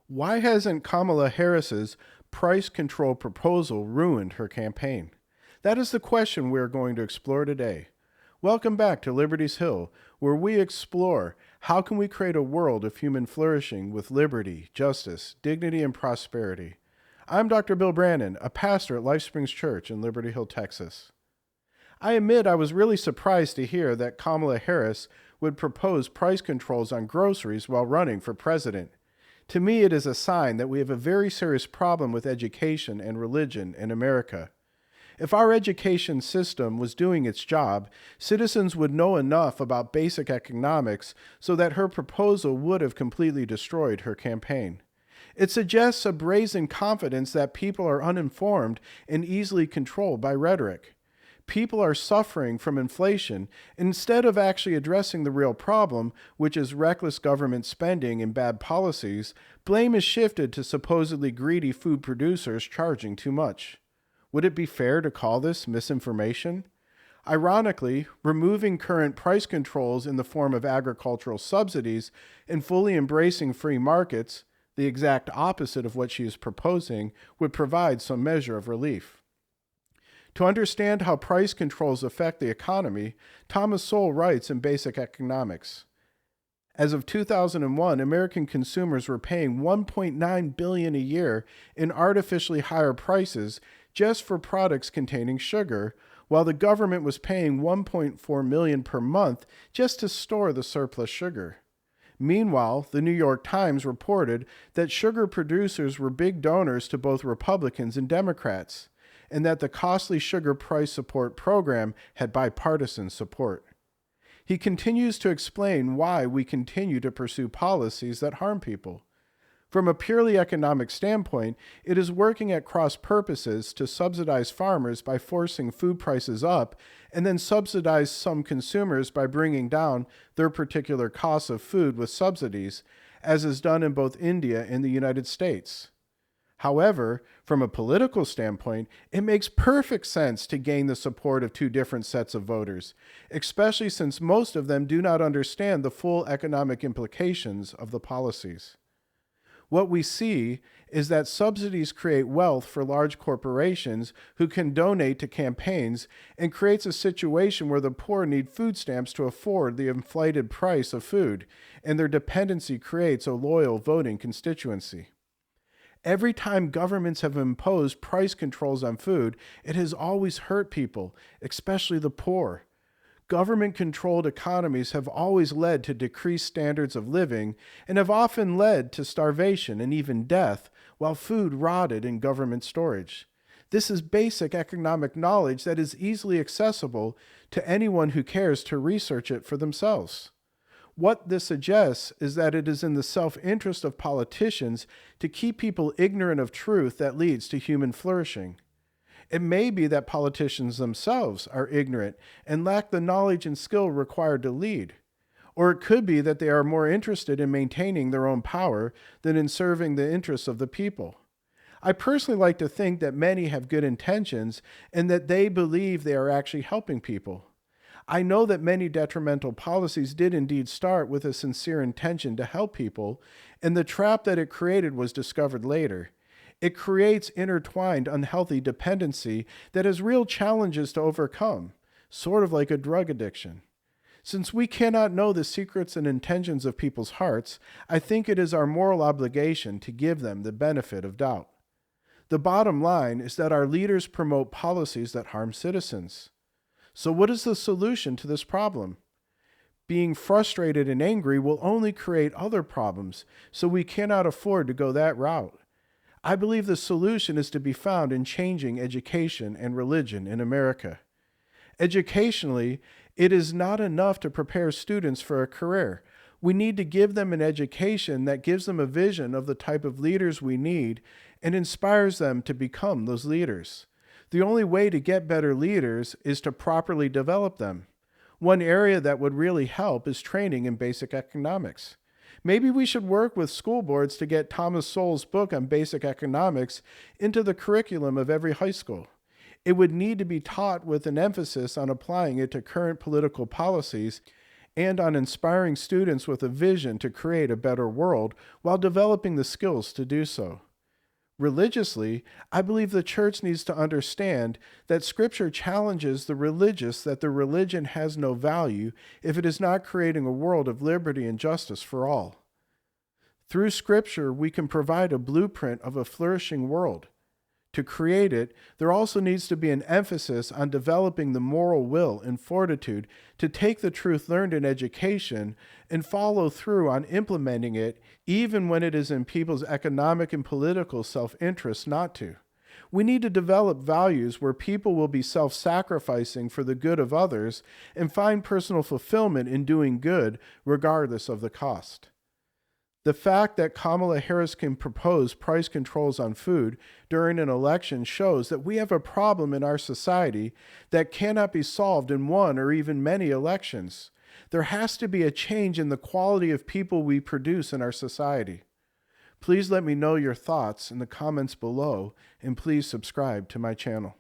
Why hasn't Kamala Harris's price control proposal ruined her campaign? That is the question we're going to explore today. Welcome back to Liberty's Hill, where we explore how can we create a world of human flourishing with liberty, justice, dignity, and prosperity. I'm Dr. Bill Brannan, a pastor at Life Springs Church in Liberty Hill, Texas. I admit I was really surprised to hear that Kamala Harris would propose price controls on groceries while running for president. To me, it is a sign that we have a very serious problem with education and religion in America. If our education system was doing its job, citizens would know enough about basic economics so that her proposal would have completely destroyed her campaign. It suggests a brazen confidence that people are uninformed and easily controlled by rhetoric. People are suffering from inflation instead of actually addressing the real problem, which is reckless government spending and bad policies. Blame is shifted to supposedly greedy food producers charging too much. Would it be fair to call this misinformation? Ironically, removing current price controls in the form of agricultural subsidies and fully embracing free markets, the exact opposite of what she is proposing, would provide some measure of relief. To understand how price controls affect the economy, Thomas Sowell writes in Basic Economics. As of 2001, American consumers were paying $1.9 billion a year in artificially higher prices just for products containing sugar, while the government was paying $1.4 million per month just to store the surplus sugar. Meanwhile, the New York Times reported that sugar producers were big donors to both Republicans and Democrats, and that the costly sugar price support program had bipartisan support. He continues to explain why we continue to pursue policies that harm people. From a purely economic standpoint, it is working at cross purposes to subsidize farmers by forcing food prices up and then subsidize some consumers by bringing down their particular costs of food with subsidies, as is done in both India and the United States. However, from a political standpoint, it makes perfect sense to gain the support of two different sets of voters, especially since most of them do not understand the full economic implications of the policies. What we see is that subsidies create wealth for large corporations who can donate to campaigns and creates a situation where the poor need food stamps to afford the inflated price of food, and their dependency creates a loyal voting constituency. Every time governments have imposed price controls on food, it has always hurt people, especially the poor. Government-controlled economies have always led to decreased standards of living and have often led to starvation and even death, while food rotted in government storage. This is basic economic knowledge that is easily accessible to anyone who cares to research it for themselves. What this suggests is that it is in the self-interest of politicians to keep people ignorant of truth that leads to human flourishing. It may be that politicians themselves are ignorant and lack the knowledge and skill required to lead. Or it could be that they are more interested in maintaining their own power than in serving the interests of the people. I personally like to think that many have good intentions and that they believe they are actually helping people. I know that many detrimental policies did indeed start with a sincere intention to help people, and the trap that it created was discovered later. It creates intertwined unhealthy dependency that has real challenges to overcome, sort of like a drug addiction. Since we cannot know the secrets and intentions of people's hearts, I think it is our moral obligation to give them the benefit of doubt. The bottom line is that our leaders promote policies that harm citizens. So what is the solution to this problem? Being frustrated and angry will only create other problems, so we cannot afford to go that route. I believe the solution is to be found in changing education and religion in America. Educationally, it is not enough to prepare students for a career. We need to give them an education that gives them a vision of the type of leaders we need and inspires them to become those leaders. The only way to get better leaders is to properly develop them. One area that would really help is training in basic economics. Maybe we should work with school boards to get Thomas Sowell's book on basic economics into the curriculum of every high school. It would need to be taught with an emphasis on applying it to current political policies and on inspiring students with a vision to create a better world while developing the skills to do so. Religiously, I believe the church needs to understand that Scripture challenges the religious that the religion has no value if it is not creating a world of liberty and justice for all. Through Scripture, we can provide a blueprint of a flourishing world. To create it, there also needs to be an emphasis on developing the moral will and fortitude to take the truth learned in education and follow through on implementing it, even when it is in people's economic and political self-interest not to. We need to develop values where people will be self-sacrificing for the good of others and find personal fulfillment in doing good regardless of the cost. The fact that Kamala Harris can propose price controls on food during an election shows that we have a problem in our society that cannot be solved in one or even many elections. There has to be a change in the quality of people we produce in our society. Please let me know your thoughts in the comments below, and please subscribe to my channel.